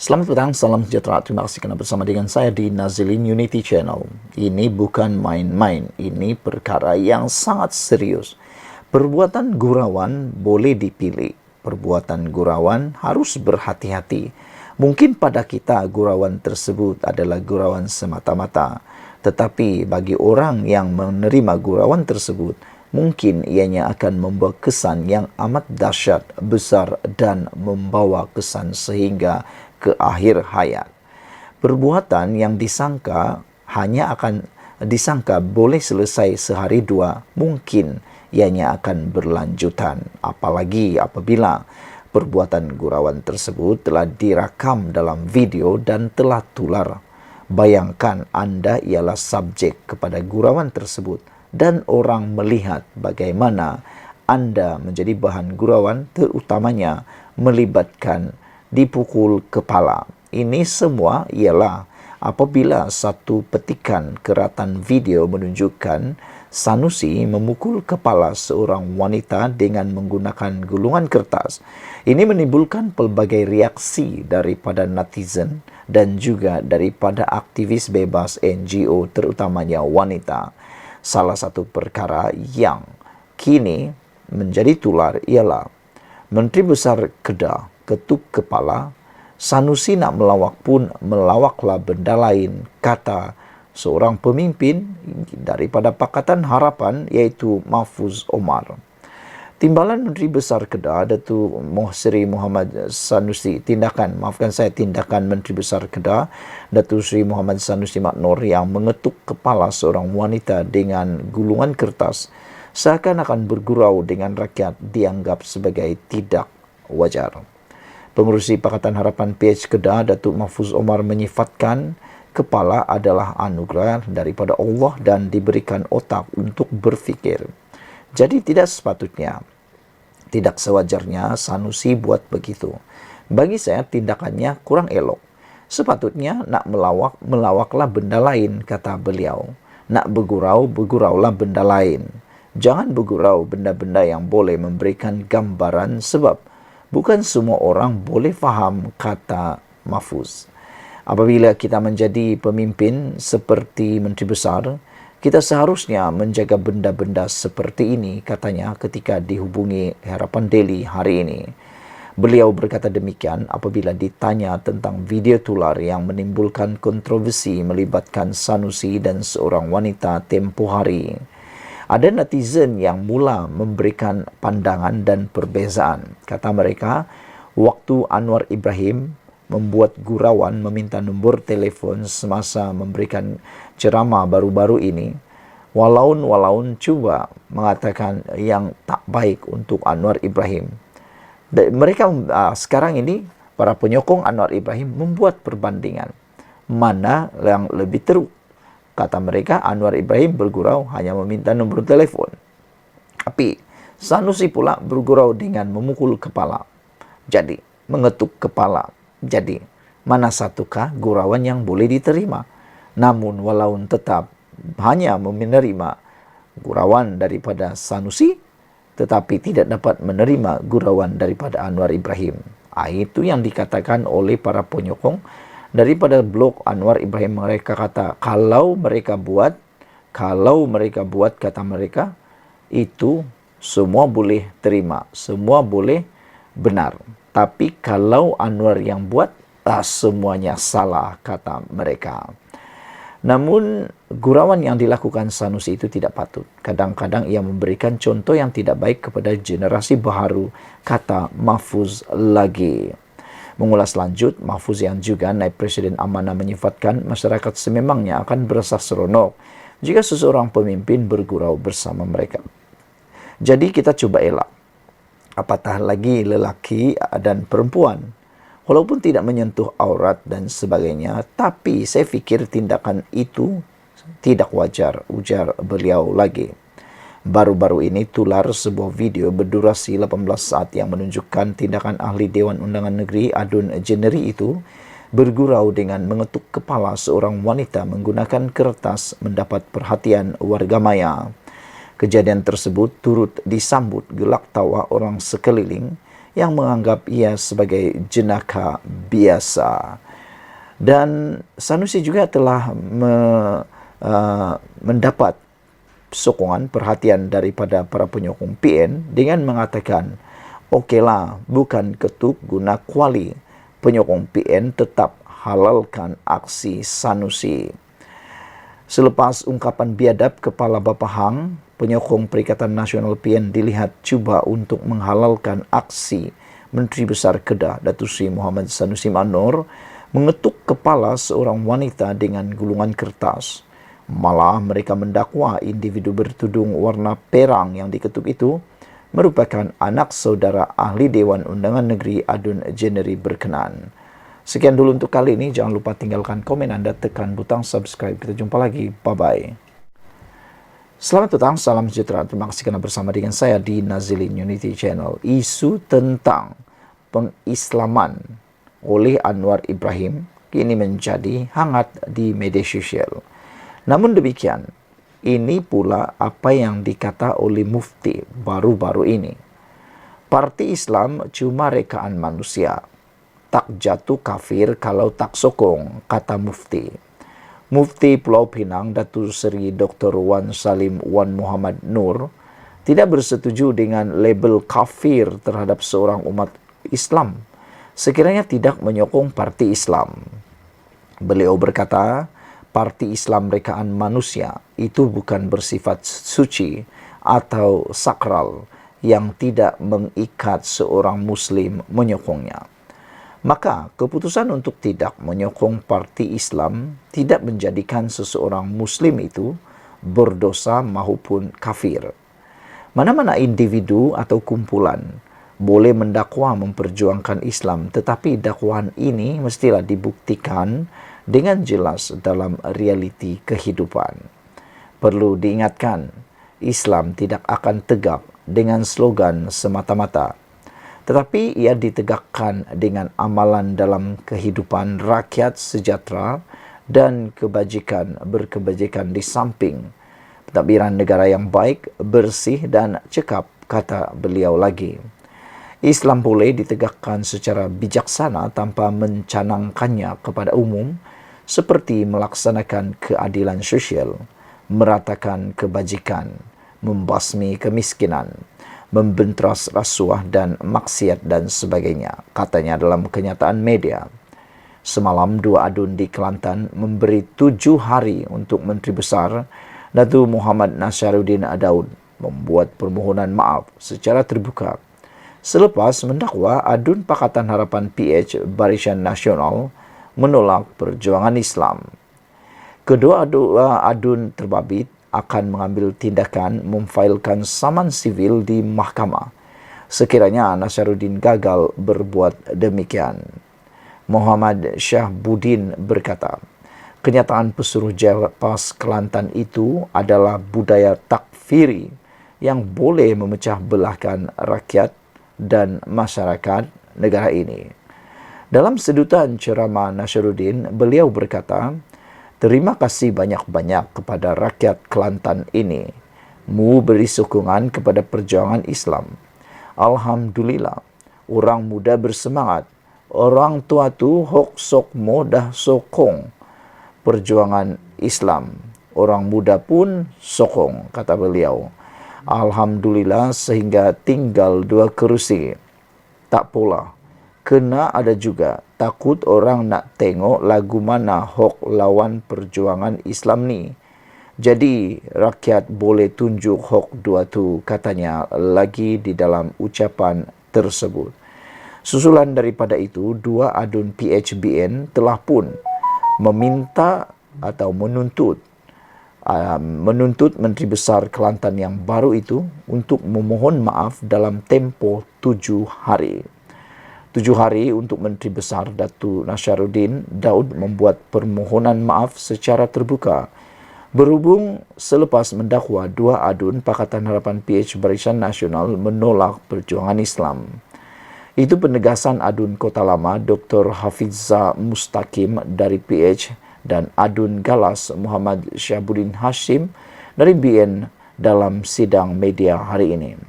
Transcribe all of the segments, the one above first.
Selamat petang, salam sejahtera. Terima kasih kerana bersama dengan saya di Nazilin Unity Channel. Ini bukan main-main, ini perkara yang sangat serius. Perbuatan gurauan boleh dipilih. Perbuatan gurauan harus berhati-hati. Mungkin pada kita gurauan tersebut adalah gurauan semata-mata. Tetapi bagi orang yang menerima gurauan tersebut, mungkin ianya akan membawa kesan yang amat dahsyat, besar dan membawa kesan sehingga ke akhir hayat. Perbuatan yang disangka hanya akan disangka boleh selesai sehari dua, mungkin ianya akan berlanjutan. Apalagi apabila perbuatan gurauan tersebut telah direkam dalam video dan telah tular. Bayangkan anda ialah subjek kepada gurauan tersebut dan orang melihat bagaimana anda menjadi bahan gurauan, terutamanya melibatkan dipukul kepala. Ini semua ialah apabila satu petikan keratan video menunjukkan Sanusi memukul kepala seorang wanita dengan menggunakan gulungan kertas. Ini menimbulkan pelbagai reaksi daripada netizen dan juga daripada aktivis bebas NGO, terutamanya wanita. Salah satu perkara yang kini menjadi tular ialah Menteri Besar Kedah ketuk kepala, Sanusi nak melawak pun melawaklah benda lain, kata seorang pemimpin daripada Pakatan Harapan iaitu Mahfuz Omar. Timbalan Menteri Besar Kedah, Datuk Seri Muhammad Sanusi, tindakan Menteri Besar Kedah, Datuk Seri Muhammad Sanusi Maknor yang mengetuk kepala seorang wanita dengan gulungan kertas seakan-akan bergurau dengan rakyat dianggap sebagai tidak wajar. Pengerusi Pakatan Harapan PH Kedah, Datuk Mahfuz Omar menyifatkan kepala adalah anugerah daripada Allah dan diberikan otak untuk berfikir. Jadi tidak sepatutnya, tidak sewajarnya Sanusi buat begitu. Bagi saya tindakannya kurang elok. Sepatutnya nak melawaklah benda lain, kata beliau. Nak berguraulah benda lain. Jangan bergurau benda-benda yang boleh memberikan gambaran sebab bukan semua orang boleh faham, kata Mahfuz. Apabila kita menjadi pemimpin seperti Menteri Besar, kita seharusnya menjaga benda-benda seperti ini, katanya ketika dihubungi Harapan Daily hari ini. Beliau berkata demikian apabila ditanya tentang video tular yang menimbulkan kontroversi melibatkan Sanusi dan seorang wanita tempoh hari. Ada netizen yang mula memberikan pandangan dan perbezaan. Kata mereka, waktu Anwar Ibrahim membuat gurauan meminta nombor telefon semasa memberikan ceramah baru-baru ini, walaun cuba mengatakan yang tak baik untuk Anwar Ibrahim. Mereka sekarang ini, para penyokong Anwar Ibrahim membuat perbandingan. Mana yang lebih teruk? Kata mereka, Anwar Ibrahim bergurau hanya meminta nombor telefon. Tapi Sanusi pula bergurau dengan memukul kepala. Jadi, mengetuk kepala. Jadi, mana satukah gurauan yang boleh diterima? Namun, walaupun tetap hanya menerima gurauan daripada Sanusi, tetapi tidak dapat menerima gurauan daripada Anwar Ibrahim. Itu yang dikatakan oleh para penyokong daripada blog Anwar Ibrahim. Mereka kata, kalau mereka buat, kata mereka, itu semua boleh terima, semua boleh benar. Tapi kalau Anwar yang buat, semuanya salah, kata mereka. Namun, gurauan yang dilakukan Sanusi itu tidak patut. Kadang-kadang ia memberikan contoh yang tidak baik kepada generasi baru, kata Mahfuz lagi. Mengulas lanjut, Mahfuz yang juga naib Presiden amanah menyifatkan masyarakat sememangnya akan berasa seronok jika seseorang pemimpin bergurau bersama mereka. Jadi kita cuba elak. Apatah lagi lelaki dan perempuan. Walaupun tidak menyentuh aurat dan sebagainya, tapi saya fikir tindakan itu tidak wajar, ujar beliau lagi. Baru-baru ini tular sebuah video berdurasi 18 saat yang menunjukkan tindakan ahli Dewan Undangan Negeri Adun Jeneri itu bergurau dengan mengetuk kepala seorang wanita menggunakan kertas mendapat perhatian warga maya. Kejadian tersebut turut disambut gelak tawa orang sekeliling yang menganggap ia sebagai jenaka biasa. Dan Sanusi juga telah mendapat sokongan perhatian daripada para penyokong PN dengan mengatakan, okeylah, bukan ketuk guna kuali. Penyokong PN tetap halalkan aksi Sanusi. Selepas ungkapan biadab Kepala Bapa Hang, penyokong Perikatan Nasional PN dilihat cuba untuk menghalalkan aksi Menteri Besar Kedah Datuk Seri Muhammad Sanusi Manor mengetuk kepala seorang wanita dengan gulungan kertas. Malah mereka mendakwa individu bertudung warna perang yang diketuk itu merupakan anak saudara ahli Dewan Undangan Negeri Adun Jeneri berkenan. Sekian dulu untuk kali ini. Jangan lupa tinggalkan komen Anda, tekan butang subscribe. Kita jumpa lagi. Bye-bye. Selamat petang, salam sejahtera. Terima kasih kerana bersama dengan saya di Nazilin Unity Channel. Isu tentang pengislaman oleh Anwar Ibrahim kini menjadi hangat di media sosial. Namun demikian, ini pula apa yang dikata oleh Mufti baru-baru ini. Parti Islam cuma rekaan manusia. Tak jatuh kafir kalau tak sokong, kata Mufti. Mufti Pulau Pinang Datuk Seri Dr. Wan Salim Wan Muhammad Nur tidak bersetuju dengan label kafir terhadap seorang umat Islam sekiranya tidak menyokong parti Islam. Beliau berkata, parti Islam rekaan manusia itu bukan bersifat suci atau sakral yang tidak mengikat seorang Muslim menyokongnya. Maka keputusan untuk tidak menyokong parti Islam tidak menjadikan seseorang Muslim itu berdosa maupun kafir. Mana-mana individu atau kumpulan boleh mendakwa memperjuangkan Islam, tetapi dakwaan ini mestilah dibuktikan dengan jelas dalam realiti kehidupan. Perlu diingatkan, Islam tidak akan tegak dengan slogan semata-mata, tetapi ia ditegakkan dengan amalan dalam kehidupan rakyat sejahtera dan berkebajikan di samping pentadbiran negara yang baik, bersih dan cekap, kata beliau lagi. Islam boleh ditegakkan secara bijaksana tanpa mencanangkannya kepada umum, seperti melaksanakan keadilan sosial, meratakan kebajikan, membasmi kemiskinan, membenteras rasuah dan maksiat dan sebagainya, katanya dalam kenyataan media. Semalam dua adun di Kelantan memberi 7 hari untuk Menteri Besar Datuk Muhammad Nasharuddin Daud membuat permohonan maaf secara terbuka selepas mendakwa adun Pakatan Harapan PH Barisan Nasional menolak perjuangan Islam. Kedua adun terbabit akan mengambil tindakan memfailkan saman sivil di mahkamah sekiranya Nasharuddin gagal berbuat demikian. Muhammad Syahbudin berkata, kenyataan pesuruh Jalpas Kelantan itu adalah budaya takfiri yang boleh memecah belahkan rakyat dan masyarakat negara ini. Dalam sedutan ceramah Nasharuddin, beliau berkata, terima kasih banyak-banyak kepada rakyat Kelantan ini. Mu beri sokongan kepada perjuangan Islam. Alhamdulillah, orang muda bersemangat. Orang tua tu hok sok modah sokong perjuangan Islam. Orang muda pun sokong, kata beliau. Alhamdulillah sehingga tinggal 2 kerusi. Tak pula, kena ada juga takut orang nak tengok lagu mana hok lawan perjuangan Islam ni. Jadi rakyat boleh tunjuk hok 2 tu, katanya lagi di dalam ucapan tersebut. Susulan daripada itu, 2 adun PHBN telah pun meminta atau menuntut Menteri Besar Kelantan yang baru itu untuk memohon maaf dalam tempoh 7 hari. 7 hari untuk Menteri Besar Datuk Nasharuddin Daud membuat permohonan maaf secara terbuka berhubung selepas mendakwa 2 adun Pakatan Harapan PH Barisan Nasional menolak perjuangan Islam. Itu penegasan adun Kota Lama Dr. Hafizah Mustaqim dari PH dan adun Galas Muhammad Syahbudin Hashim dari BN dalam sidang media hari ini.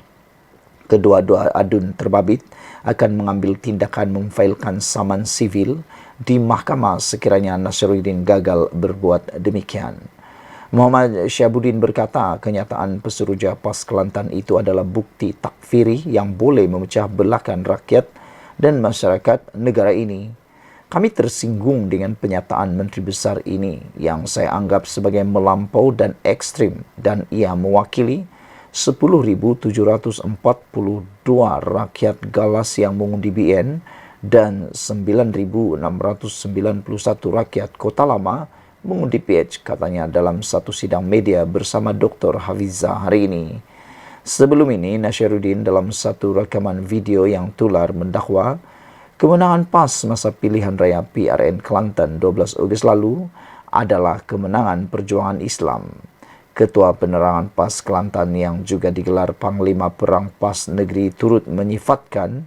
Kedua-dua adun terbabit akan mengambil tindakan memfailkan saman sivil di mahkamah sekiranya Nasruddin gagal berbuat demikian. Muhammad Syabuddin berkata, kenyataan pesuruhjah PAS Kelantan itu adalah bukti takfiri yang boleh memecah belahkan rakyat dan masyarakat negara ini. Kami tersinggung dengan penyataan Menteri Besar ini yang saya anggap sebagai melampau dan ekstrim, dan ia mewakili 10.742 rakyat galas yang mengundi BN dan 9.691 rakyat Kota Lama mengundi PH, katanya dalam satu sidang media bersama Dr. Hafiza hari ini. Sebelum ini, Nasruddin dalam satu rekaman video yang tular mendakwa kemenangan PAS masa pilihan raya PRN Kelantan 12 Ogos lalu adalah kemenangan perjuangan Islam. Ketua Penerangan PAS Kelantan yang juga digelar Panglima Perang PAS Negeri turut menyifatkan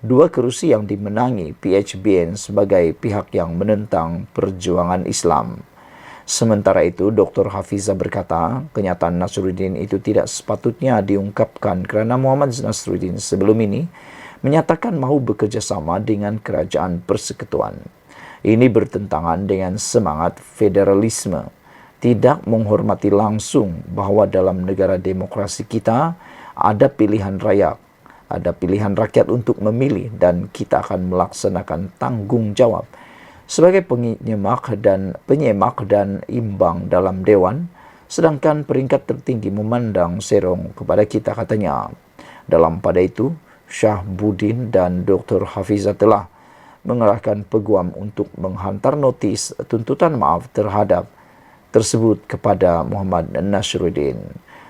2 kerusi yang dimenangi PHBN sebagai pihak yang menentang perjuangan Islam. Sementara itu, Dr. Hafiza berkata, kenyataan Nasruddin itu tidak sepatutnya diungkapkan kerana Muhammad Nasruddin sebelum ini menyatakan mahu bekerjasama dengan Kerajaan Persekutuan. Ini bertentangan dengan semangat federalisme, tidak menghormati langsung bahawa dalam negara demokrasi kita ada pilihan rakyat untuk memilih, dan kita akan melaksanakan tanggungjawab sebagai penyemak dan imbang dalam Dewan, sedangkan peringkat tertinggi memandang serong kepada kita, katanya. Dalam pada itu, Syabuddin dan Dr. Hafiza telah mengerahkan peguam untuk menghantar notis tuntutan maaf terhadap tersebut kepada Muhammad Nasruddin.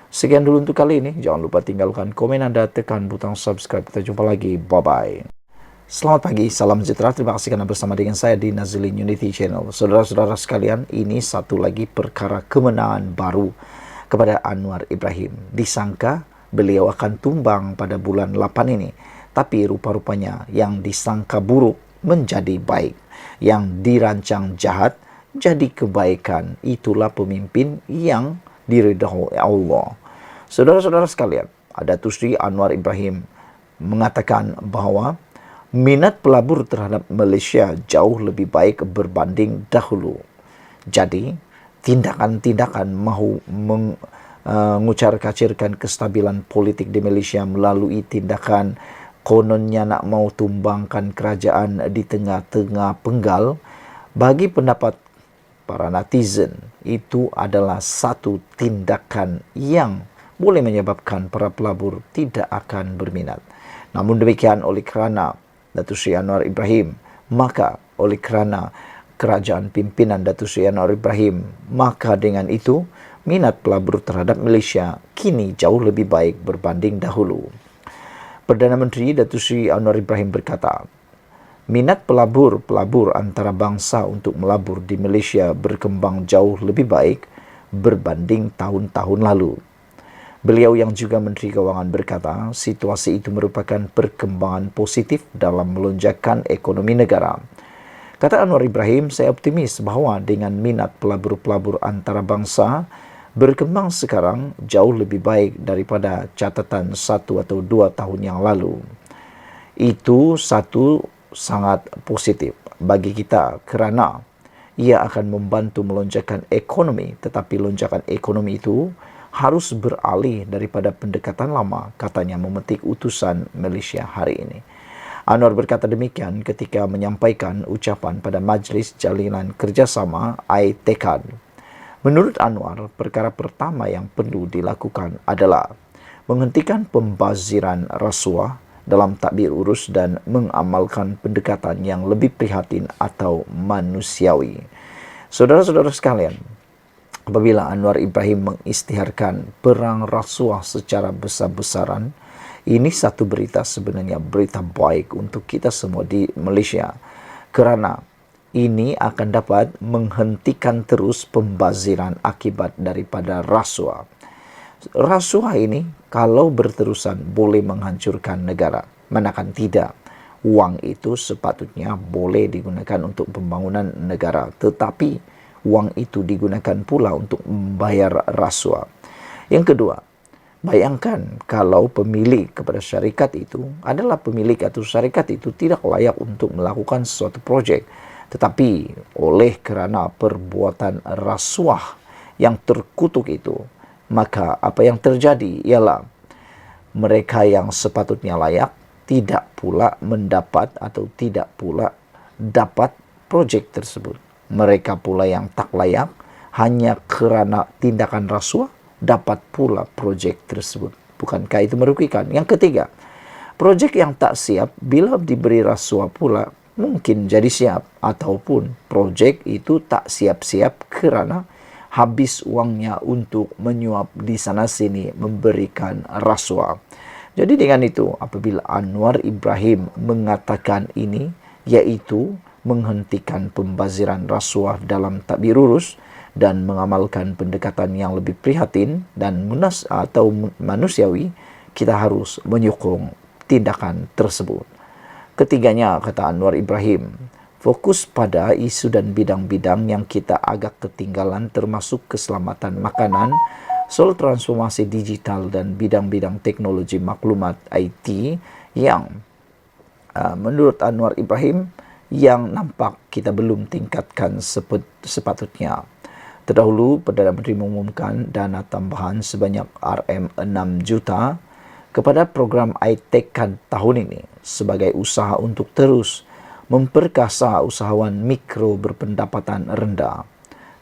Sekian dulu untuk kali ini. Jangan lupa tinggalkan komen Anda, tekan butang subscribe. Kita jumpa lagi. Bye-bye. Selamat pagi, salam sejahtera. Terima kasih karena bersama dengan saya di Nazilin Unity Channel. Saudara-saudara sekalian, ini satu lagi perkara kemenangan baru kepada Anwar Ibrahim. Disangka beliau akan tumbang pada bulan 8 ini. Tapi rupa-rupanya yang disangka buruk menjadi baik. Yang dirancang jahat jadi kebaikan. Itulah pemimpin yang diridhoi Allah. Saudara-saudara sekalian, Datuk Seri Anwar Ibrahim mengatakan bahawa minat pelabur terhadap Malaysia jauh lebih baik berbanding dahulu. Jadi, tindakan-tindakan mahu mengucar-kacirkan kestabilan politik di Malaysia melalui tindakan kononnya nak mau tumbangkan kerajaan di tengah-tengah penggal, bagi pendapat para netizen, itu adalah satu tindakan yang boleh menyebabkan para pelabur tidak akan berminat. Namun demikian, oleh kerana Datuk Seri Anwar Ibrahim, maka oleh kerana kerajaan pimpinan Datuk Seri Anwar Ibrahim, maka dengan itu minat pelabur terhadap Malaysia kini jauh lebih baik berbanding dahulu. Perdana Menteri Datuk Seri Anwar Ibrahim berkata, minat pelabur antara bangsa untuk melabur di Malaysia berkembang jauh lebih baik berbanding tahun-tahun lalu. Beliau yang juga Menteri Kewangan berkata, situasi itu merupakan perkembangan positif dalam melonjakkan ekonomi negara. Kata Anwar Ibrahim, saya optimis bahawa dengan minat pelabur-pelabur antara bangsa berkembang sekarang jauh lebih baik daripada catatan 1 atau 2 tahun yang lalu. Itu satu sangat positif bagi kita kerana ia akan membantu melonjakkan ekonomi, tetapi lonjakan ekonomi itu harus beralih daripada pendekatan lama, katanya memetik utusan Malaysia hari ini. Anwar berkata demikian ketika menyampaikan ucapan pada Majlis Jalinan Kerjasama ITECAD. Menurut Anwar, perkara pertama yang perlu dilakukan adalah menghentikan pembaziran rasuah dalam tadbir urus dan mengamalkan pendekatan yang lebih prihatin atau manusiawi. Saudara-saudara sekalian, apabila Anwar Ibrahim mengisytiharkan perang rasuah secara besar-besaran, ini satu berita, sebenarnya berita baik untuk kita semua di Malaysia, kerana ini akan dapat menghentikan terus pembaziran akibat daripada rasuah. Rasuah ini kalau berterusan boleh menghancurkan negara. Manakan tidak, wang itu sepatutnya boleh digunakan untuk pembangunan negara, tetapi wang itu digunakan pula untuk membayar rasuah. Yang kedua, Bayangkan kalau pemilik kepada syarikat itu adalah pemilik atau syarikat itu tidak layak untuk melakukan suatu proyek, tetapi oleh kerana perbuatan rasuah yang terkutuk itu, maka apa yang terjadi ialah mereka yang sepatutnya layak tidak pula mendapat atau tidak pula dapat proyek tersebut. Mereka pula yang tak layak hanya kerana tindakan rasuah dapat pula proyek tersebut. Bukankah itu merugikan? Yang ketiga, proyek yang tak siap bila diberi rasuah pula mungkin jadi siap, ataupun proyek itu tak siap-siap kerana habis uangnya untuk menyuap di sana sini memberikan rasuah. Jadi dengan itu, apabila Anwar Ibrahim mengatakan ini, yaitu menghentikan pembaziran rasuah dalam tadbir urus dan mengamalkan pendekatan yang lebih prihatin dan manusiawi, kita harus menyokong tindakan tersebut. Ketiganya, kata Anwar Ibrahim, fokus pada isu dan bidang-bidang yang kita agak ketinggalan termasuk keselamatan makanan, soal transformasi digital dan bidang-bidang teknologi maklumat IT yang menurut Anwar Ibrahim yang nampak kita belum tingkatkan sepatutnya. Terdahulu, Perdana Menteri mengumumkan dana tambahan sebanyak RM6 juta kepada program iTechCAD tahun ini sebagai usaha untuk terus memperkasa usahawan mikro berpendapatan rendah.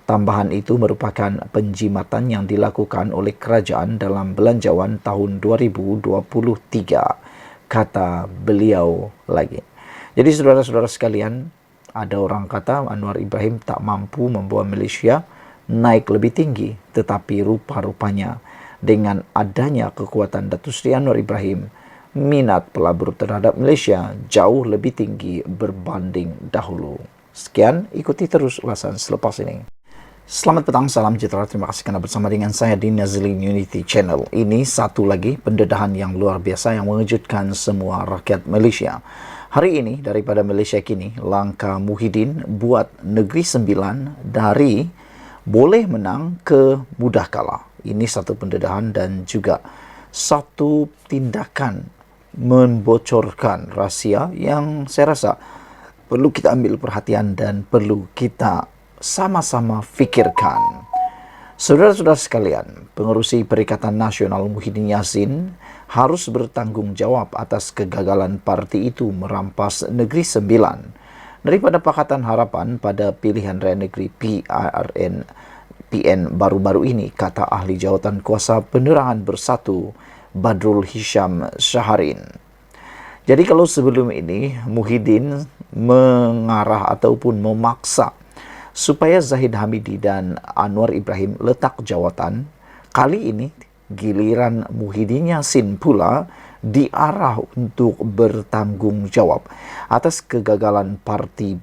Tambahan itu merupakan penjimatan yang dilakukan oleh kerajaan dalam belanjawan tahun 2023, kata beliau lagi. Jadi saudara-saudara sekalian, ada orang kata Anwar Ibrahim tak mampu membawa Malaysia naik lebih tinggi, tetapi rupa-rupanya dengan adanya kekuatan Datuk Seri Anwar Ibrahim, minat pelabur terhadap Malaysia jauh lebih tinggi berbanding dahulu. Sekian, ikuti terus ulasan selepas ini. Selamat petang, salam sejahtera. Terima kasih kerana bersama dengan saya di Nazilin Unity Channel. Ini satu lagi pendedahan yang luar biasa yang mengejutkan semua rakyat Malaysia. Hari ini daripada Malaysia kini, langkah Muhyiddin buat Negeri Sembilan dari boleh menang ke mudah kalah. Ini satu pendedahan dan juga satu tindakan membocorkan rahsia yang saya rasa perlu kita ambil perhatian dan perlu kita sama-sama fikirkan. Saudara-saudara sekalian, pengerusi Perikatan Nasional Muhyiddin Yassin harus bertanggung jawab atas kegagalan parti itu merampas Negeri Sembilan daripada Pakatan Harapan pada pilihan raya negeri PN baru-baru ini, kata ahli jawatan kuasa penerangan bersatu Badrul Hisham Syaharin. Jadi kalau sebelum ini Muhyiddin mengarah ataupun memaksa supaya Zahid Hamidi dan Anwar Ibrahim letak jawatan, kali ini giliran Muhyiddin Yassin pula diarah untuk bertanggung jawab atas kegagalan parti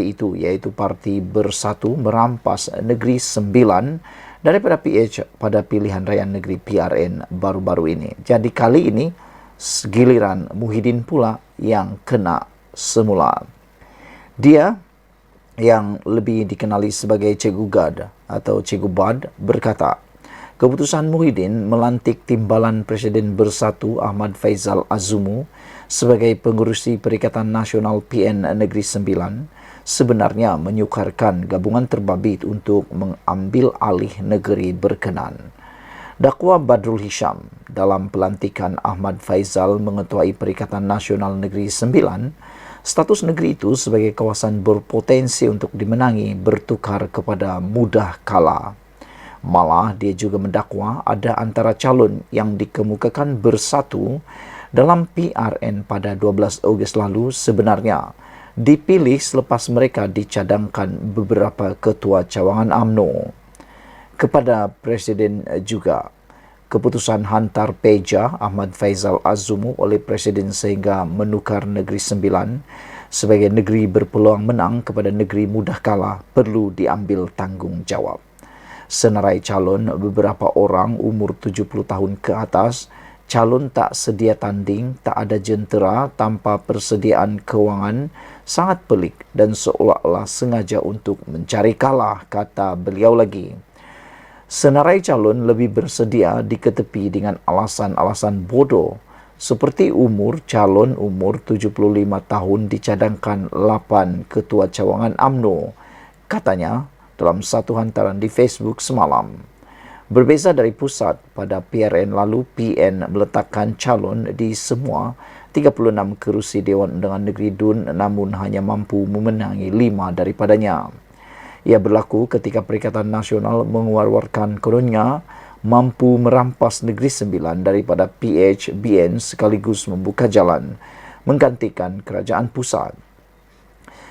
itu, yaitu Parti Bersatu merampas Negeri Sembilan daripada PH pada pilihan raya negeri PRN baru-baru ini. Jadi kali ini giliran Muhyiddin pula yang kena semula. Dia yang lebih dikenali sebagai Cikgu Gad atau Cikgu Bad berkata, keputusan Muhyiddin melantik Timbalan Presiden Bersatu Ahmad Faizal Azumu sebagai pengerusi Perikatan Nasional PN Negeri Sembilan sebenarnya menyukarkan gabungan terbabit untuk mengambil alih negeri berkenan. Dakwa Badrul Hisham dalam pelantikan Ahmad Faizal mengetuai Perikatan Nasional Negeri Sembilan, status negeri itu sebagai kawasan berpotensi untuk dimenangi bertukar kepada mudah kalah. Malah dia juga mendakwa ada antara calon yang dikemukakan bersatu dalam PRN pada 12 Ogos lalu sebenarnya dipilih selepas mereka dicadangkan beberapa ketua cawangan UMNO. Kepada Presiden juga, keputusan hantar peja Ahmad Faizal Azumu oleh Presiden sehingga menukar Negeri Sembilan sebagai negeri berpeluang menang kepada negeri mudah kalah perlu diambil tanggung jawab. Senarai calon beberapa orang umur 70 tahun ke atas, calon tak sedia tanding, tak ada jentera, tanpa persediaan kewangan, sangat pelik dan seolah-olah sengaja untuk mencari kalah, kata beliau lagi. Senarai calon lebih bersedia diketepi dengan alasan-alasan bodoh, seperti umur 75 tahun dicadangkan 8 ketua cawangan UMNO, katanya dalam satu hantaran di Facebook semalam. Berbeza dari pusat, pada PRN lalu PN meletakkan calon di semua 36 kerusi Dewan Undangan Negeri DUN namun hanya mampu memenangi 5 daripadanya. Ia berlaku ketika Perikatan Nasional mengeluarkan kononnya mampu merampas Negeri Sembilan daripada PHBN sekaligus membuka jalan menggantikan kerajaan pusat.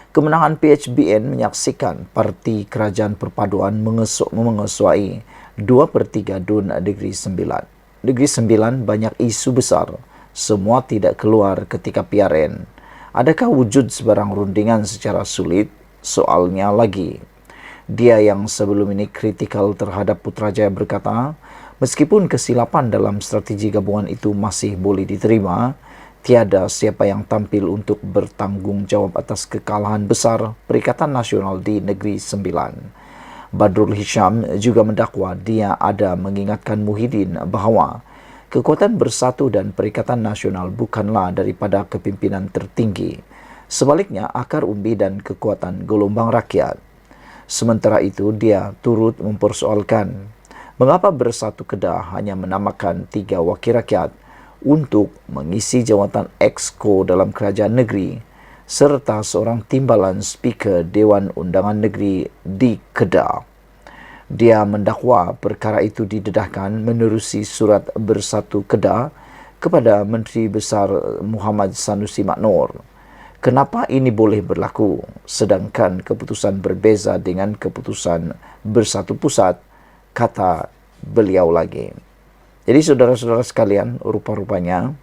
Kemenangan PHBN menyaksikan Parti Kerajaan Perpaduan mengesuai 2/3 DUN Negeri Sembilan. Negeri Sembilan banyak isu besar, semua tidak keluar ketika PRN. Adakah wujud sebarang rundingan secara sulit? Soalnya lagi. Dia yang sebelum ini kritikal terhadap Putrajaya berkata, meskipun kesilapan dalam strategi gabungan itu masih boleh diterima, tiada siapa yang tampil untuk bertanggung jawab atas kekalahan besar Perikatan Nasional di Negeri Sembilan. Badrul Hisham juga mendakwa dia ada mengingatkan Muhyiddin bahawa kekuatan bersatu dan Perikatan Nasional bukanlah daripada kepimpinan tertinggi. Sebaliknya, akar umbi dan kekuatan gelombang rakyat. Sementara itu, dia turut mempersoalkan mengapa Bersatu Kedah hanya menamakan 3 wakil rakyat untuk mengisi jawatan Exco dalam kerajaan negeri serta seorang timbalan Speaker Dewan Undangan Negeri di Kedah. Dia mendakwa perkara itu didedahkan menerusi surat Bersatu Kedah kepada Menteri Besar Muhammad Sanusi Maknor. Kenapa ini boleh berlaku sedangkan keputusan berbeza dengan keputusan Bersatu Pusat, kata beliau lagi. Jadi saudara-saudara sekalian, rupa-rupanya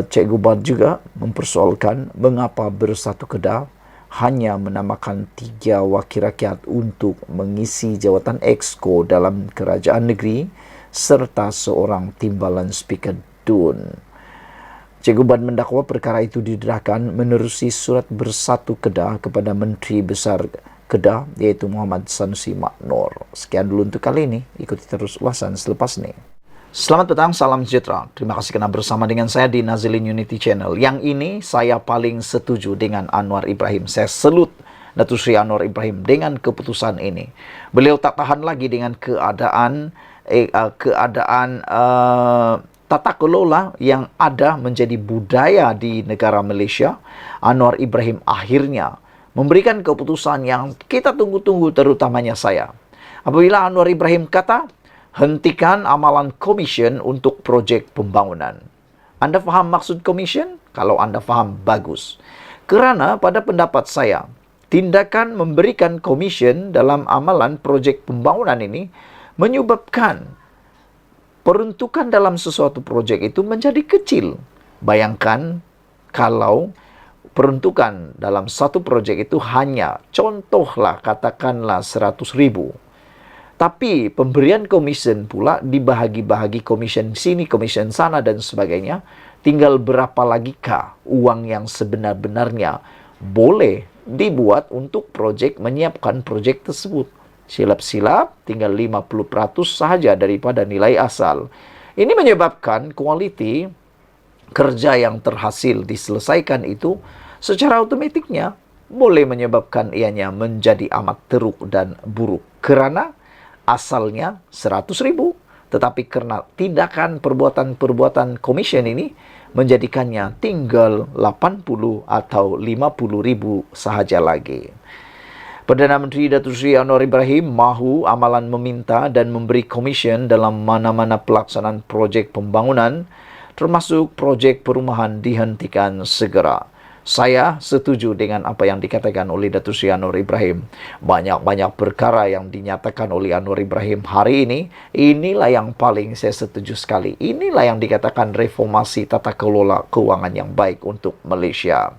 Cikgu Bad juga mempersoalkan mengapa Bersatu Kedah hanya menamakan 3 wakil rakyat untuk mengisi jawatan Exco dalam kerajaan negeri serta seorang timbalan Speaker DUN. Cikgu Bad mendakwa perkara itu didedahkan menerusi surat Bersatu Kedah kepada Menteri Besar Kedah iaitu Muhammad Sanusi Maknor. Sekian dulu untuk kali ini. Ikuti terus ulasan selepas ini. Selamat petang, salam sejahtera. Terima kasih kerana bersama dengan saya di Nazilin Unity Channel. Yang ini saya paling setuju dengan Anwar Ibrahim. Saya salut Datuk Seri Anwar Ibrahim dengan keputusan ini. Beliau tak tahan lagi dengan keadaan tata kelola yang ada menjadi budaya di negara Malaysia. Anwar Ibrahim akhirnya memberikan keputusan yang kita tunggu-tunggu, terutamanya saya. Apabila Anwar Ibrahim kata, hentikan amalan komisen untuk projek pembangunan. Anda faham maksud komisen? Kalau anda faham, bagus. Kerana pada pendapat saya, tindakan memberikan komisen dalam amalan projek pembangunan ini menyebabkan peruntukan dalam sesuatu projek itu menjadi kecil. Bayangkan kalau peruntukan dalam satu projek itu hanya, contohlah katakanlah 100,000. Tapi pemberian komisen pula dibahagi-bahagi, komisen sini, komisen sana dan sebagainya. Tinggal berapa lagi kah uang yang sebenar-benarnya boleh dibuat untuk projek, menyiapkan projek tersebut. Silap-silap tinggal 50% sahaja daripada nilai asal. Ini menyebabkan kualiti kerja yang terhasil diselesaikan itu secara otomatiknya boleh menyebabkan ianya menjadi amat teruk dan buruk. Kerana asalnya 100,000, tetapi kerana tindakan perbuatan komisen ini menjadikannya tinggal 80 atau 50,000 sahaja lagi. Perdana Menteri Datuk Seri Anwar Ibrahim mahu amalan meminta dan memberi komisen dalam mana-mana pelaksanaan projek pembangunan, termasuk projek perumahan, dihentikan segera. Saya setuju dengan apa yang dikatakan oleh Datuk Seri Anwar Ibrahim. Banyak-banyak perkara yang dinyatakan oleh Anwar Ibrahim hari ini, inilah yang paling saya setuju sekali. Inilah yang dikatakan reformasi tata kelola keuangan yang baik untuk Malaysia.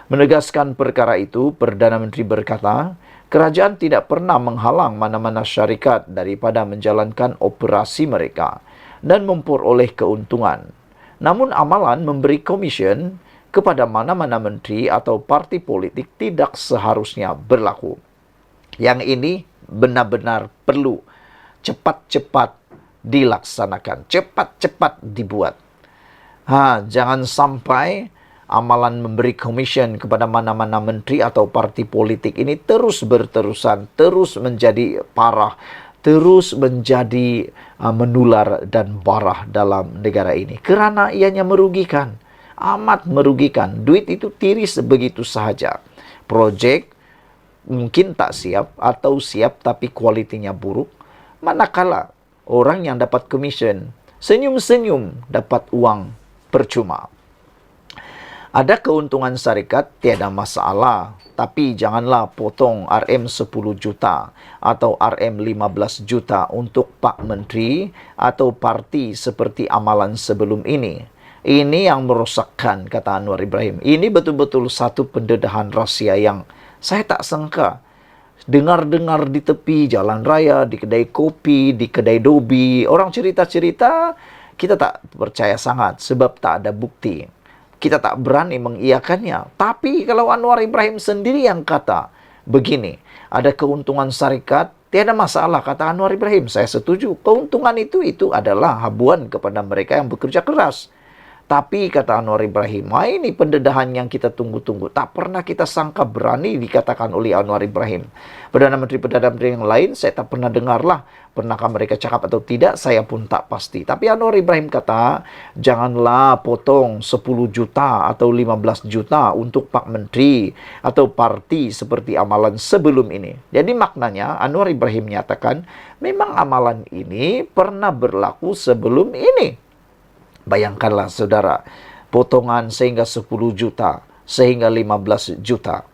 Menegaskan perkara itu, Perdana Menteri berkata, kerajaan tidak pernah menghalang mana-mana syarikat daripada menjalankan operasi mereka dan memperoleh keuntungan. Namun amalan memberi komisen kepada mana-mana menteri atau parti politik tidak seharusnya berlaku. Yang ini benar-benar perlu cepat-cepat dilaksanakan, cepat-cepat dibuat. Jangan sampai amalan memberi commission kepada mana-mana menteri atau parti politik ini terus berterusan, terus menjadi parah, terus menjadi menular dan barah dalam negara ini. Kerana ianya merugikan, amat merugikan. Duit itu tiris begitu sahaja. Projek mungkin tak siap atau siap tapi kualitinya buruk. Manakala orang yang dapat commission senyum-senyum dapat uang percuma. Ada keuntungan syarikat, tiada masalah. Tapi janganlah potong RM 10 juta atau RM 15 juta untuk Pak Menteri atau parti seperti amalan sebelum ini. Ini yang merosakkan, kata Anwar Ibrahim. Ini betul-betul satu pendedahan rahsia yang saya tak sangka. Dengar-dengar di tepi jalan raya, di kedai kopi, di kedai dobi, orang cerita-cerita, kita tak percaya sangat sebab tak ada bukti. Kita tak berani mengiyakannya. Tapi kalau Anwar Ibrahim sendiri yang kata begini, ada keuntungan syarikat, tiada masalah, kata Anwar Ibrahim. Saya setuju. Keuntungan itu adalah habuan kepada mereka yang bekerja keras. Tapi kata Anwar Ibrahim, ini pendedahan yang kita tunggu-tunggu. Tak pernah kita sangka berani dikatakan oleh Anwar Ibrahim. Perdana Menteri-Perdana Menteri yang lain saya tak pernah dengarlah. Pernahkah mereka cakap atau tidak, saya pun tak pasti. Tapi Anwar Ibrahim kata, janganlah potong 10 juta atau 15 juta untuk Pak Menteri atau parti seperti amalan sebelum ini. Jadi maknanya Anwar Ibrahim menyatakan, memang amalan ini pernah berlaku sebelum ini. Bayangkanlah saudara, potongan sehingga 10 juta, sehingga 15 juta.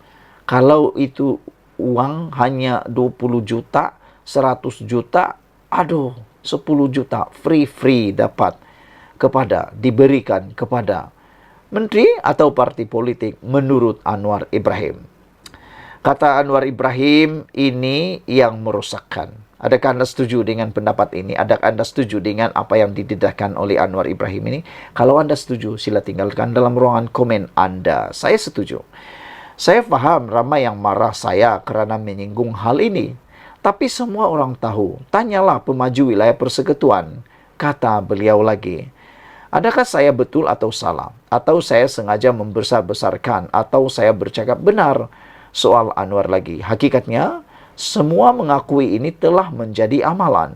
Kalau itu uang hanya 20 juta, 100 juta, 10 juta free dapat diberikan kepada menteri atau parti politik menurut Anwar Ibrahim. Kata Anwar Ibrahim, ini yang merosakkan. Adakah Anda setuju dengan pendapat ini? Adakah Anda setuju dengan apa yang didedahkan oleh Anwar Ibrahim ini? Kalau Anda setuju, sila tinggalkan dalam ruangan komen Anda. Saya setuju. Saya faham ramai yang marah saya kerana menyinggung hal ini. Tapi semua orang tahu. Tanyalah pemaju wilayah persekutuan. Kata beliau lagi. Adakah saya betul atau salah? Atau saya sengaja membesar-besarkan? Atau saya bercakap benar? Soal Anwar lagi. Hakikatnya, semua mengakui ini telah menjadi amalan.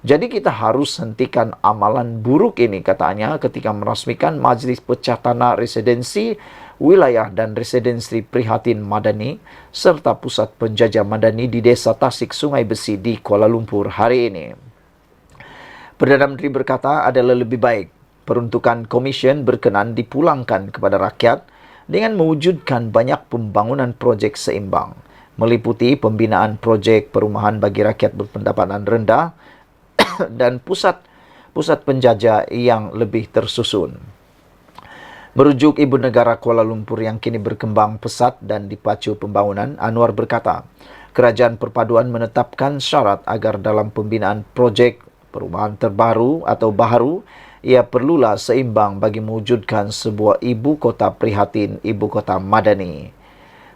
Jadi kita harus hentikan amalan buruk ini, katanya ketika merasmikan Majlis Pecah Tanah Residensi Wilayah dan Residensi Prihatin Madani serta Pusat Penjajah Madani di Desa Tasik Sungai Besi di Kuala Lumpur hari ini. Perdana Menteri berkata adalah lebih baik peruntukan komisen berkenan dipulangkan kepada rakyat dengan mewujudkan banyak pembangunan projek seimbang, meliputi pembinaan projek perumahan bagi rakyat berpendapatan rendah dan pusat penjajah yang lebih tersusun. Merujuk Ibu Negara Kuala Lumpur yang kini berkembang pesat dan dipacu pembangunan, Anwar berkata, Kerajaan Perpaduan menetapkan syarat agar dalam pembinaan projek perumahan terbaru atau baharu, ia perlulah seimbang bagi mewujudkan sebuah ibu kota prihatin, ibu kota madani.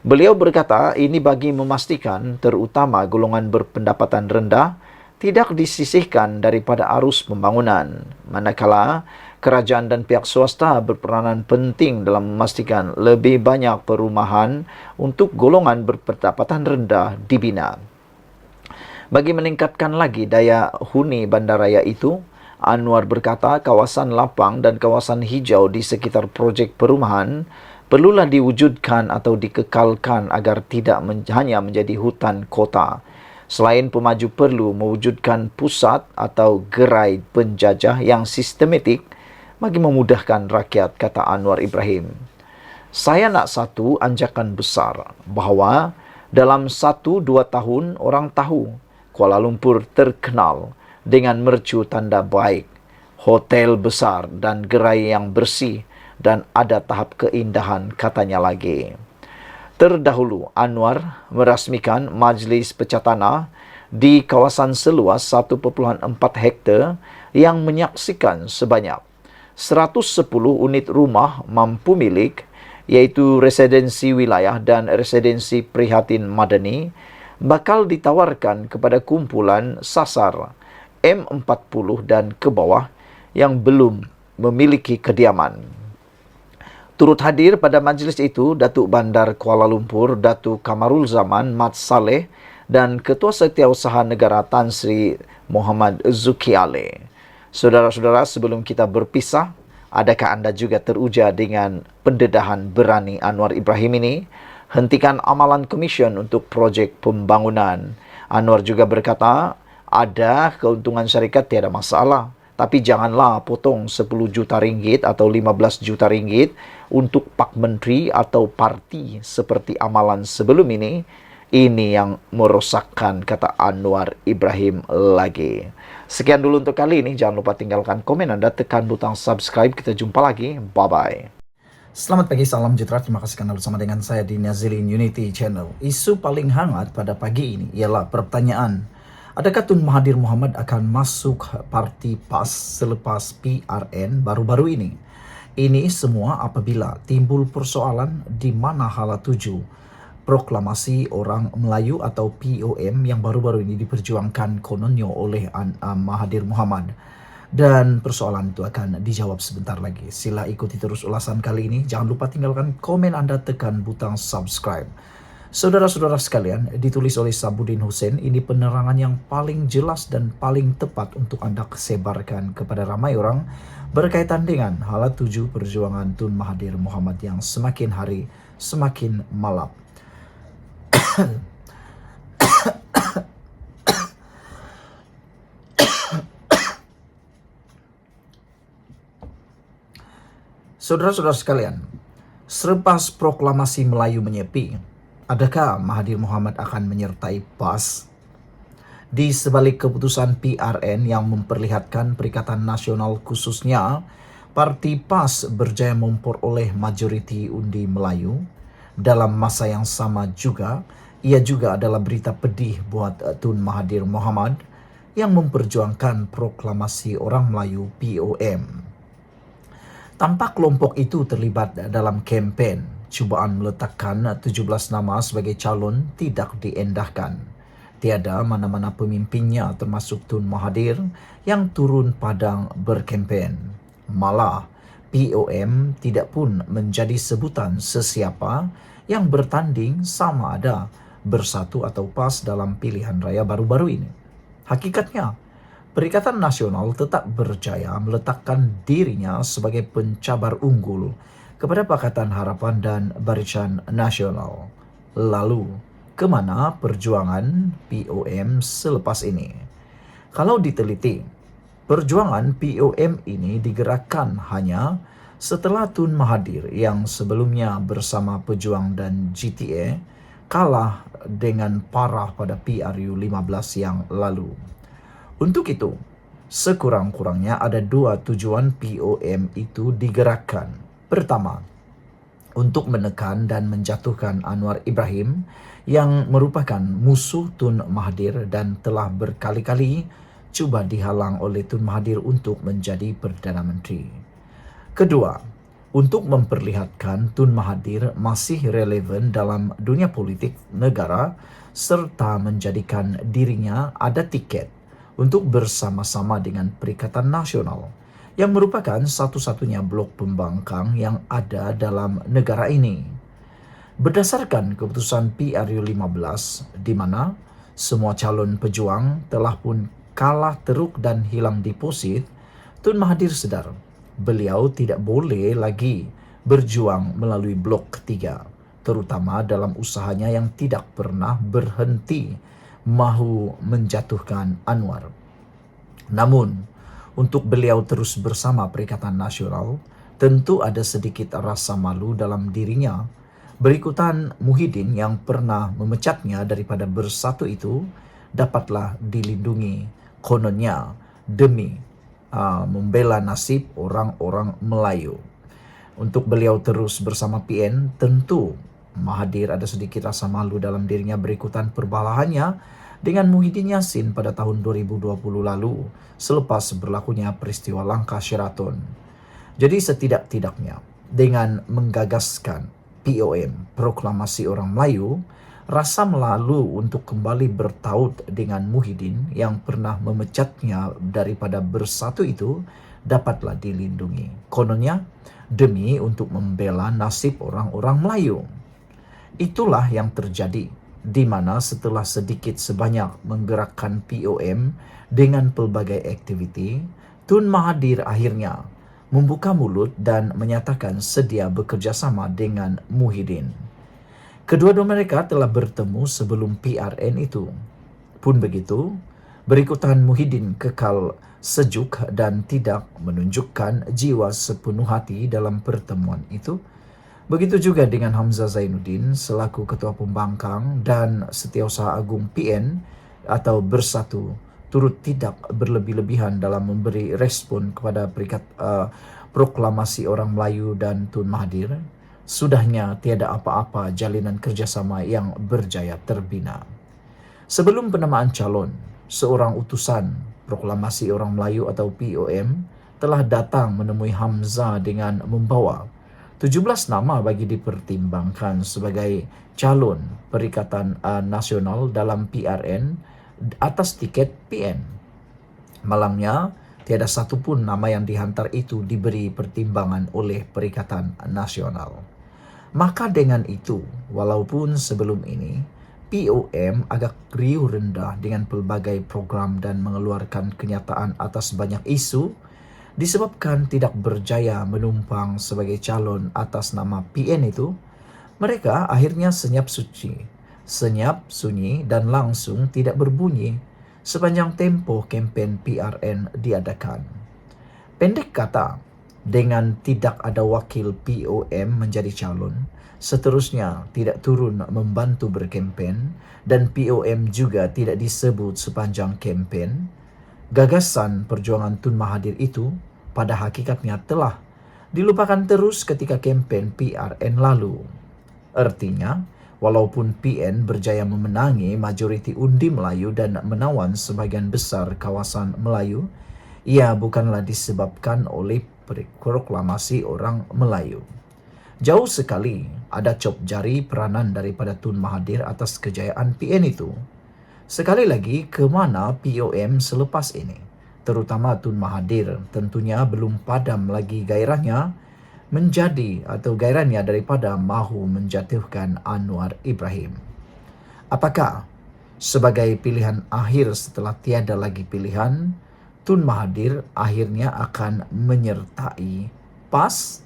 Beliau berkata ini bagi memastikan terutama golongan berpendapatan rendah tidak disisihkan daripada arus pembangunan. Manakala kerajaan dan pihak swasta berperanan penting dalam memastikan lebih banyak perumahan untuk golongan berpendapatan rendah dibina. Bagi meningkatkan lagi daya huni bandaraya itu, Anwar berkata kawasan lapang dan kawasan hijau di sekitar projek perumahan perlulah diwujudkan atau dikekalkan agar tidak hanya menjadi hutan kota. Selain pemaju perlu mewujudkan pusat atau gerai penjajah yang sistematik bagi memudahkan rakyat, kata Anwar Ibrahim. Saya nak satu anjakan besar bahawa dalam 1-2 tahun orang tahu Kuala Lumpur terkenal dengan mercu tanda baik, hotel besar dan gerai yang bersih, dan ada tahap keindahan, katanya lagi. Terdahulu, Anwar merasmikan Majlis Pecah Tanah di kawasan seluas 1.4 hektar yang menyaksikan sebanyak 110 unit rumah mampu milik, iaitu residensi wilayah dan residensi prihatin madani, bakal ditawarkan kepada kumpulan sasar M40 dan ke bawah yang belum memiliki kediaman. Turut hadir pada majlis itu Datuk Bandar Kuala Lumpur, Datuk Kamarul Zaman Mat Saleh dan Ketua Setiausaha Negara Tan Sri Muhammad Zuki Ale. Saudara-saudara, sebelum kita berpisah, adakah anda juga teruja dengan pendedahan berani Anwar Ibrahim ini? Hentikan amalan komision untuk projek pembangunan. Anwar juga berkata, ada keuntungan syarikat tiada masalah. Tapi janganlah potong 10 juta ringgit atau 15 juta ringgit untuk Pak Menteri atau parti seperti amalan sebelum ini. Ini yang merosakkan, kata Anwar Ibrahim lagi. Sekian dulu untuk kali ini. Jangan lupa tinggalkan komen Anda, tekan butang subscribe. Kita jumpa lagi. Bye-bye. Selamat pagi, salam sejahtera. Terima kasih karena bersama dengan saya di Nazilin Unity Channel. Isu paling hangat pada pagi ini ialah pertanyaan, adakah Tun Mahathir Mohamad akan masuk parti PAS selepas PRN baru-baru ini? Ini semua apabila timbul persoalan di mana hala tuju proklamasi orang Melayu atau POM yang baru-baru ini diperjuangkan kononnya oleh Mahathir Mohamad. Dan persoalan itu akan dijawab sebentar lagi. Sila ikuti terus ulasan kali ini. Jangan lupa tinggalkan komen Anda, tekan butang subscribe. Saudara-saudara sekalian, ditulis oleh Sabudin Hussein, ini penerangan yang paling jelas dan paling tepat untuk Anda sebarkan kepada ramai orang berkaitan dengan hala tuju perjuangan Tun Mahathir Mohamad yang semakin hari semakin malap. Saudara-saudara sekalian, selepas proklamasi Melayu menyepi, adakah Mahathir Mohamad akan menyertai PAS? Di sebalik keputusan PRN yang memperlihatkan Perikatan Nasional khususnya, Parti PAS berjaya memperoleh majoriti undi Melayu. Dalam masa yang sama juga, ia juga adalah berita pedih buat Tun Mahathir Mohamad yang memperjuangkan proklamasi orang Melayu POM. Tanpa kelompok itu terlibat dalam kempen, cubaan meletakkan 17 nama sebagai calon tidak diendahkan. Tiada mana-mana pemimpinnya termasuk Tun Mahathir yang turun padang berkempen. Malah, POM tidak pun menjadi sebutan sesiapa yang bertanding sama ada bersatu atau PAS dalam pilihan raya baru-baru ini. Hakikatnya, Perikatan Nasional tetap berjaya meletakkan dirinya sebagai pencabar unggul kepada Pakatan Harapan dan Barisan Nasional. Lalu, kemana perjuangan POM selepas ini? Kalau diteliti, perjuangan POM ini digerakkan hanya setelah Tun Mahathir yang sebelumnya bersama Pejuang dan GTA kalah dengan parah pada PRU 15 yang lalu. Untuk itu, sekurang-kurangnya ada dua tujuan POM itu digerakkan. Pertama, untuk menekan dan menjatuhkan Anwar Ibrahim yang merupakan musuh Tun Mahathir dan telah berkali-kali cuba dihalang oleh Tun Mahathir untuk menjadi Perdana Menteri. Kedua, untuk memperlihatkan Tun Mahathir masih relevan dalam dunia politik negara serta menjadikan dirinya ada tiket untuk bersama-sama dengan Perikatan Nasional yang merupakan satu-satunya blok pembangkang yang ada dalam negara ini. Berdasarkan keputusan PRU 15 di mana semua calon pejuang telah pun kalah teruk dan hilang deposit, Tun Mahathir sedar beliau tidak boleh lagi berjuang melalui blok ketiga, terutama dalam usahanya yang tidak pernah berhenti mahu menjatuhkan Anwar. Namun, untuk beliau terus bersama Perikatan Nasional, tentu ada sedikit rasa malu dalam dirinya. Berikutan Muhyiddin yang pernah memecatnya daripada bersatu itu dapatlah dilindungi kononnya demi membela nasib orang-orang Melayu. Untuk beliau terus bersama PN, tentu Mahathir ada sedikit rasa malu dalam dirinya berikutan perbalahannya dengan Muhyiddin Yassin pada tahun 2020 lalu selepas berlakunya peristiwa langkah Sheraton. Jadi setidak-tidaknya dengan menggagaskan POM, Proklamasi Orang Melayu, Rasa malu untuk kembali bertaut dengan Muhyiddin yang pernah memecatnya daripada bersatu itu dapatlah dilindungi. Kononnya demi untuk membela nasib orang-orang Melayu. Itulah yang terjadi, di mana setelah sedikit sebanyak menggerakkan POM dengan pelbagai aktiviti, Tun Mahathir akhirnya membuka mulut dan menyatakan sedia bekerjasama dengan Muhyiddin. Kedua-dua mereka telah bertemu sebelum PRN itu. Pun begitu, berikutan Muhyiddin kekal sejuk dan tidak menunjukkan jiwa sepenuh hati dalam pertemuan itu. Begitu juga dengan Hamzah Zainuddin selaku Ketua Pembangkang dan Setiausaha Agung PN atau Bersatu turut tidak berlebih-lebihan dalam memberi respon kepada proklamasi orang Melayu dan Tun Mahathir. Sudahnya tiada apa-apa jalinan kerjasama yang berjaya terbina. Sebelum penamaan calon, seorang utusan proklamasi orang Melayu atau POM telah datang menemui Hamzah dengan membawa 17 nama bagi dipertimbangkan sebagai calon Perikatan Nasional dalam PRN atas tiket PN. Malangnya, tiada satu pun nama yang dihantar itu diberi pertimbangan oleh Perikatan Nasional. Maka dengan itu, walaupun sebelum ini POM agak riuh rendah dengan pelbagai program dan mengeluarkan kenyataan atas banyak isu, disebabkan tidak berjaya menumpang sebagai calon atas nama PN itu, mereka akhirnya senyap sunyi dan langsung tidak berbunyi sepanjang tempo kempen PRN diadakan. Pendek kata, dengan tidak ada wakil POM menjadi calon, seterusnya tidak turun membantu berkempen dan POM juga tidak disebut sepanjang kempen, gagasan perjuangan Tun Mahathir itu pada hakikatnya telah dilupakan terus ketika kempen PRN lalu. Artinya, walaupun PN berjaya memenangi majoriti undi Melayu dan menawan sebagian besar kawasan Melayu, ia bukanlah disebabkan oleh proklamasi orang Melayu. Jauh sekali ada cop jari peranan daripada Tun Mahathir atas kejayaan PN itu. Sekali lagi, kemana POM selepas ini? Terutama Tun Mahathir tentunya belum padam lagi gairahnya daripada mahu menjatuhkan Anwar Ibrahim. Apakah sebagai pilihan akhir setelah tiada lagi pilihan, Tun Mahathir akhirnya akan menyertai PAS?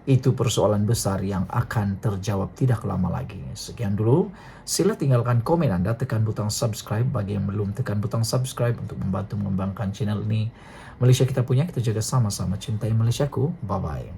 Itu persoalan besar yang akan terjawab tidak lama lagi. Sekian dulu, sila tinggalkan komen Anda, tekan butang subscribe bagi yang belum tekan butang subscribe untuk membantu mengembangkan channel ini. Malaysia kita punya, kita jaga sama-sama, cintai Malaysiaku. Bye-bye.